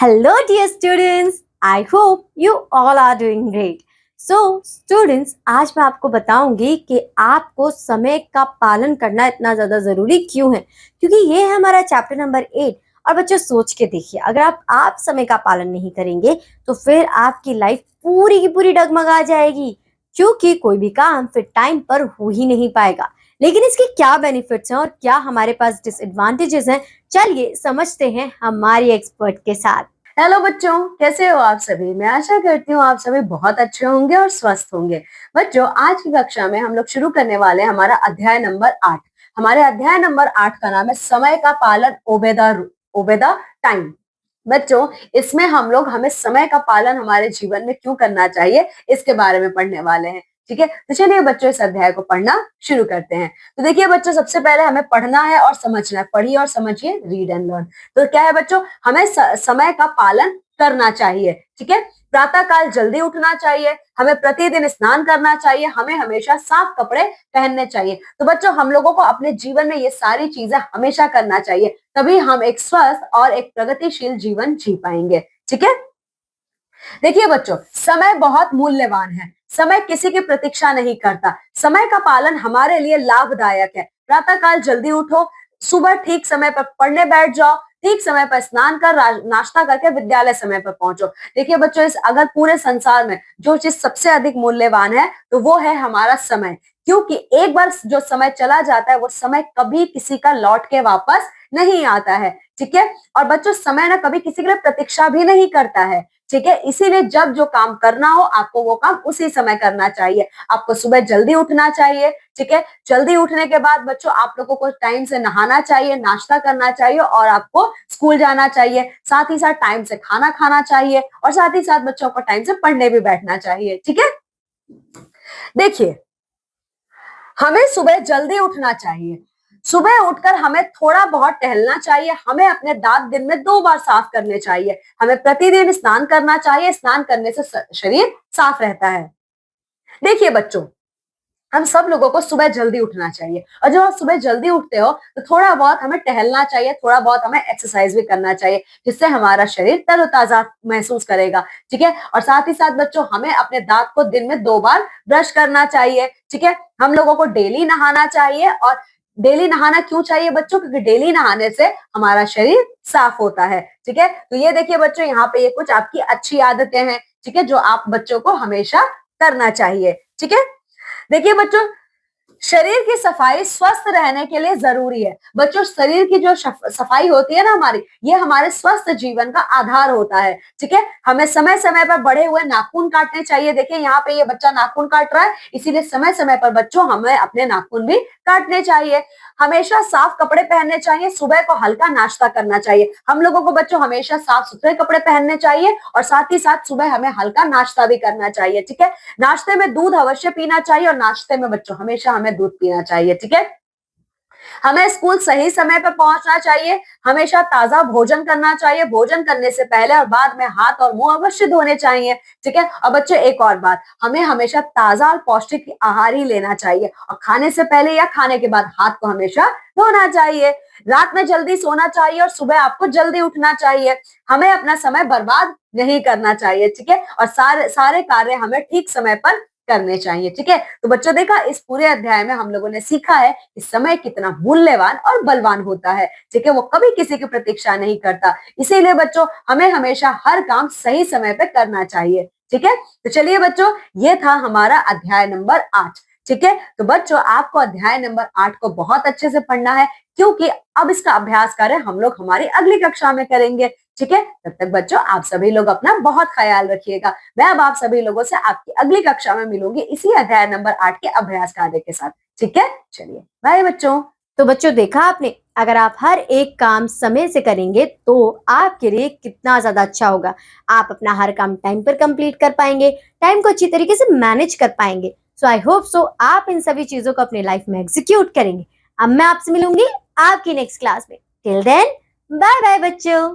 Hello, dear students. I hope you all are doing great. So, students, आज मैं आपको बताऊंगी कि आपको समय का पालन करना इतना ज़्यादा ज़रूरी क्यों है, क्योंकि ये है हमारा चैप्टर नंबर 8। और बच्चों सोच के देखिए, अगर आप समय का पालन नहीं करेंगे तो फिर आपकी लाइफ पूरी की पूरी डगमगा जाएगी, क्योंकि कोई भी काम फिर टाइम पर हो ही नहीं पाएगा। लेकिन इसके क्या बेनिफिट्स हैं और क्या हमारे पास डिसएडवांटेजेस हैं, चलिए समझते हैं हमारी एक्सपर्ट के साथ। हेलो बच्चों, कैसे हो आप सभी। मैं आशा करती हूँ आप सभी बहुत अच्छे होंगे और स्वस्थ होंगे। बच्चों, आज की कक्षा में हम लोग शुरू करने वाले हैं हमारा अध्याय नंबर 8। हमारे अध्याय नंबर 8 का नाम है समय का पालन, ओबे द टाइम। बच्चों, इसमें हम लोग हमें समय का पालन हमारे जीवन में क्यों करना चाहिए इसके बारे में पढ़ने वाले हैं। ठीक है, तो चलिए बच्चों इस अध्याय को पढ़ना शुरू करते हैं। तो देखिए बच्चों, सबसे पहले हमें पढ़ना है और समझना है। पढ़िए और समझिए, रीड एंड लर्न। तो क्या है बच्चों, हमें समय का पालन करना चाहिए। ठीक है, प्रातः काल जल्दी उठना चाहिए, हमें प्रतिदिन स्नान करना चाहिए, हमें हमेशा साफ कपड़े पहनने चाहिए। तो बच्चों, हम लोगों को अपने जीवन में ये सारी चीजें हमेशा करना चाहिए, तभी हम एक स्वस्थ और एक प्रगतिशील जीवन जी पाएंगे। ठीक है, देखिए बच्चों, समय बहुत मूल्यवान है। समय किसी की प्रतीक्षा नहीं करता। समय का पालन हमारे लिए लाभदायक है। प्रातः काल जल्दी उठो, सुबह ठीक समय पर पढ़ने बैठ जाओ, ठीक समय पर स्नान कर नाश्ता करके विद्यालय समय पर पहुंचो। देखिए बच्चों, इस अगर पूरे संसार में जो चीज सबसे अधिक मूल्यवान है तो वो है हमारा समय, क्योंकि एक बार जो समय चला जाता है वो समय कभी किसी का लौट के वापस नहीं आता है। ठीक है, और बच्चों समय ना कभी किसी के लिए प्रतीक्षा भी नहीं करता है। ठीक है, इसीलिए जब जो काम करना हो आपको वो काम उसी समय करना चाहिए। आपको सुबह जल्दी उठना चाहिए। ठीक है, जल्दी उठने के बाद बच्चों आप लोगों को टाइम से नहाना चाहिए, नाश्ता करना चाहिए और आपको स्कूल जाना चाहिए। साथ ही साथ टाइम से खाना खाना चाहिए और साथ ही साथ बच्चों को टाइम से पढ़ने भी बैठना चाहिए। ठीक है, देखिए हमें सुबह जल्दी उठना चाहिए। सुबह उठकर हमें थोड़ा बहुत टहलना चाहिए। हमें अपने दांत दिन में 2 बार साफ करने चाहिए। हमें प्रतिदिन स्नान करना चाहिए। स्नान करने से शरीर साफ रहता है। देखिए बच्चों, हम सब लोगों को सुबह जल्दी उठना चाहिए और जब आप सुबह जल्दी उठते हो तो थोड़ा बहुत हमें टहलना चाहिए, थोड़ा बहुत हमें एक्सरसाइज भी करना चाहिए, जिससे हमारा शरीर तरोताजा महसूस करेगा। ठीक है, और साथ ही साथ बच्चों हमें अपने दांत को दिन में 2 बार ब्रश करना चाहिए। ठीक है, हम लोगों को डेली नहाना चाहिए। और डेली नहाना क्यों चाहिए बच्चों, क्योंकि डेली नहाने से हमारा शरीर साफ होता है। ठीक है, तो ये देखिए बच्चों, यहाँ पे ये कुछ आपकी अच्छी आदतें हैं। ठीक है, जो आप बच्चों को हमेशा करना चाहिए। ठीक है, देखिए बच्चों, शरीर की सफाई स्वस्थ रहने के लिए जरूरी है। बच्चों, शरीर की जो सफाई होती है ना हमारी, ये हमारे स्वस्थ जीवन का आधार होता है। ठीक है, हमें समय समय पर बढ़े हुए नाखून काटने चाहिए। देखिए यहाँ पे ये बच्चा नाखून काट रहा है, इसीलिए समय समय पर बच्चों हमें अपने नाखून भी काटने चाहिए। हमेशा साफ कपड़े पहनने चाहिए। सुबह को हल्का नाश्ता करना चाहिए। हम लोगों को बच्चों हमेशा साफ सुथरे कपड़े पहनने चाहिए और साथ ही साथ सुबह हमें हल्का नाश्ता भी करना चाहिए। ठीक है, नाश्ते में दूध अवश्य पीना चाहिए और नाश्ते में बच्चों हमेशा हमें दूध पीना चाहिए। ठीक है, हमें स्कूल सही समय पर पहुंचना चाहिए। हमेशा ताजा भोजन करना चाहिए। भोजन करने से पहले और बाद में हाथ और मुंह अवश्य धोने चाहिए। ठीक है, और बच्चों एक और बात, हमें हमेशा ताजा और पौष्टिक आहार ही लेना चाहिए और खाने से पहले या खाने के बाद हाथ को हमेशा धोना चाहिए। रात में जल्दी सोना चाहिए और सुबह आपको जल्दी उठना चाहिए। हमें अपना समय बर्बाद नहीं करना चाहिए। ठीक है, और सारे सारे कार्य हमें ठीक समय पर करने चाहिए। ठीक है, तो बच्चों देखा, इस पूरे अध्याय में हम लोगों ने सीखा है कि समय कितना मूल्यवान और बलवान होता है। ठीक है, वो कभी किसी की प्रतीक्षा नहीं करता। इसीलिए बच्चों हमें हमेशा हर काम सही समय पे करना चाहिए। ठीक है, तो चलिए बच्चों, ये था हमारा अध्याय नंबर 8। ठीक है, तो बच्चों आपको अध्याय नंबर 8 को बहुत अच्छे से पढ़ना है, क्योंकि अब इसका अभ्यास कार्य हम लोग हमारी अगली कक्षा में करेंगे। ठीक है, तब तक बच्चों आप सभी लोग अपना बहुत ख्याल रखिएगा। मैं अब आप सभी लोगों से आपकी अगली कक्षा में मिलूंगी इसी अध्याय नंबर 8 के अभ्यास कार्य के साथ। ठीक है, चलिए बाय बच्चों। तो बच्चों देखा आपने, अगर आप हर एक काम समय से करेंगे तो आपके लिए कितना ज्यादा अच्छा होगा। आप अपना हर काम टाइम पर कंप्लीट कर पाएंगे, टाइम को अच्छी तरीके से मैनेज कर पाएंगे। सो आई होप सो आप इन सभी चीजों को अपनी लाइफ में एग्जीक्यूट करेंगे। अब मैं आपसे मिलूंगी आपकी नेक्स्ट क्लास में। टिल देन, बाय बाय बच्चों।